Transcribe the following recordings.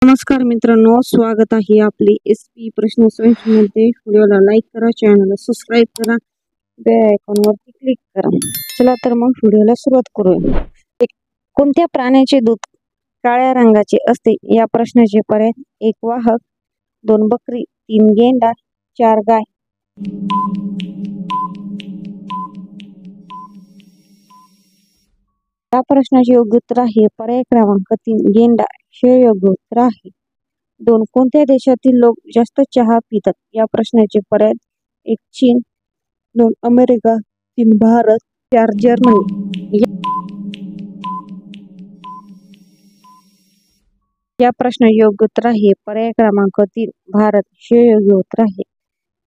नमस्कार मित्रांनो, स्वागत आहे आपले SP प्रश्न मध्ये। व्हिडिओला लाईक करा, चॅनलला सबस्क्राईब करा, बेल आयकॉनवरती क्लिक करा। चला तर मग व्हिडिओला सुरुवात करूया। कोणत्या प्राण्याचे दूध काळ्या रंगाचे असते? या प्रश्नाचे पर्याय: 1 वाहक, 2 बकरी, 3 गेंडा, 4 गाय। या प्रश्नाचे योग्य उत्तर आहे पर्याय क्रमांक 3 गेंडा हे योग्य उत्तर आहे। 2 कोणत्या देशातील लोक जास्त चहा पितात? या प्रश्नाचे पर्याय: 1 चीन, 2 अमेरिका, 3 भारत, 4 जर्मनी। या प्रश्नाचे योग्य उत्तर आहे पर्याय क्रमांक 3 भारत हे योग्य उत्तर आहे।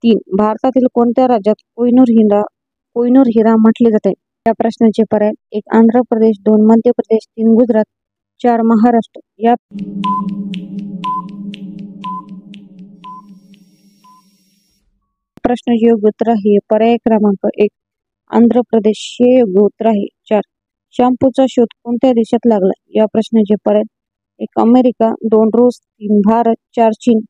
3 भारतातील कोणत्या राज्यात कोहिनूर हिरा म्हटले जाते? या प्रश्नाचे पर्याय: 1 आंध्र प्रदेश, 2 मध्य प्रदेश, 3 गुजरात, 4 महाराष्ट्र। या प्रश्नाचे योग्य उत्तर आहे पर्याय क्रमांक 1 आंध्र प्रदेश हे योग्य उत्तर आहे। 4 शॅम्पूचा शोध कोणत्या देशात लागला? या प्रश्नाचे पर्याय: 1 अमेरिका, 2 रूस, 3 भारत, 4 चीन।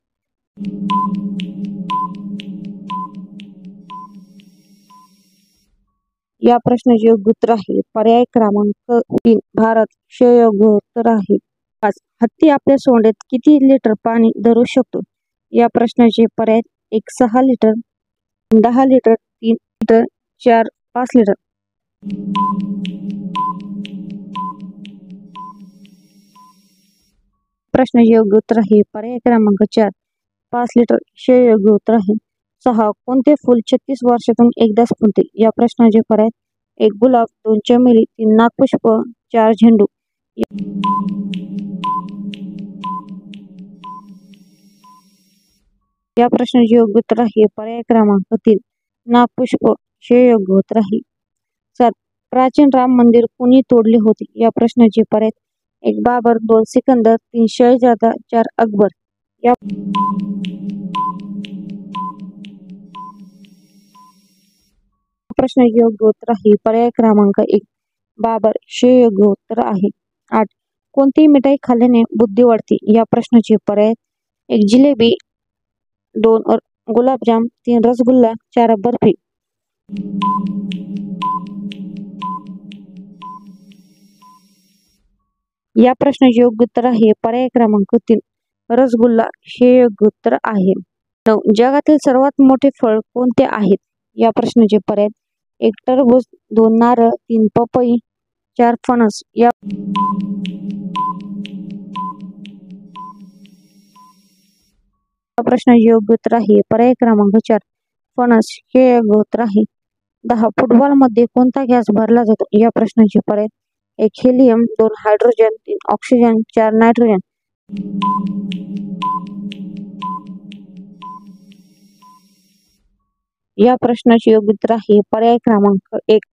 या प्रश्नाचे योग्य उत्तर आहे पर्याय क्रमांक 3 भारत हे योग्य उत्तर आहे। 5 हत्ती आपल्या सोंडेत किती लिटर पाणी धरू शकतो? या प्रश्नाचे पर्याय: 1 6 लिटर, 10 लिटर, 3 लिटर, 4 5 लिटर। प्रश्नाचे योग्य उत्तर आहे पर्याय क्रमांक 4 5 लिटर हे योग्य उत्तर आहे। 6 कोणते फूल 36 वर्षातून एकदाच फुलते? या प्रश्नाचे पर्याय: 1 गुलाब, 2 चमेली, 3 नागपुष्प, 4 झेंडू। या प्रश्नाचे योग्य उत्तर आहे पर्याय क्रमांक 3 नागपुष्प हे योग्य उत्तर आहे। 7 प्राचीन राम मंदिर कोणी तोडले होते? या प्रश्नाचे पर्याय: 1 बाबर, 2 सिकंदर, 3 शहजादा, 4 अकबर। या प्रश्नाचे योग्य उत्तर आहे पर्याय क्रमांक 1 बाबर हे योग्य उत्तर आहे। 8 कोणती मिठाई खाल्ल्याने बुद्धी वाढते? या प्रश्नाचे पर्याय: 1 जिलेबी, 2 गुलाबजाम, 3 रसगुल्ला, 4 बर्फी। या प्रश्नाचे योग्य उत्तर आहे पर्याय क्रमांक 3 रसगुल्ला हे योग्य उत्तर आहे। 9 जगातील सर्वात मोठे फळ कोणते आहेत? या प्रश्नाचे पर्याय: 1 टरबूज, 2 नारळ, 3 पपई, 4 फणस। या प्रश्नाचे योग्य उत्तर आहे पर्याय क्रमांक 4 फणस हे योग्य उत्तर आहे। 10 फुटबॉलमध्ये कोणता गॅस भरला जातो? या प्रश्नाचे पर्याय: 1 हेलियम, 2 हायड्रोजन, 3 ऑक्सिजन, 4 नायट्रोजन। या प्रश्नाचे योग्य उत्तर आहे पर्याय क्रमांक 1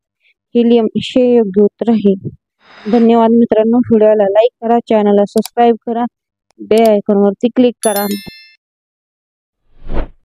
हेलियम हे योग्य उत्तर आहे। धन्यवाद मित्रांनो, व्हिडिओला लाईक करा, चॅनलला सबस्क्राईब करा, बेल आयकॉनवरती क्लिक करा।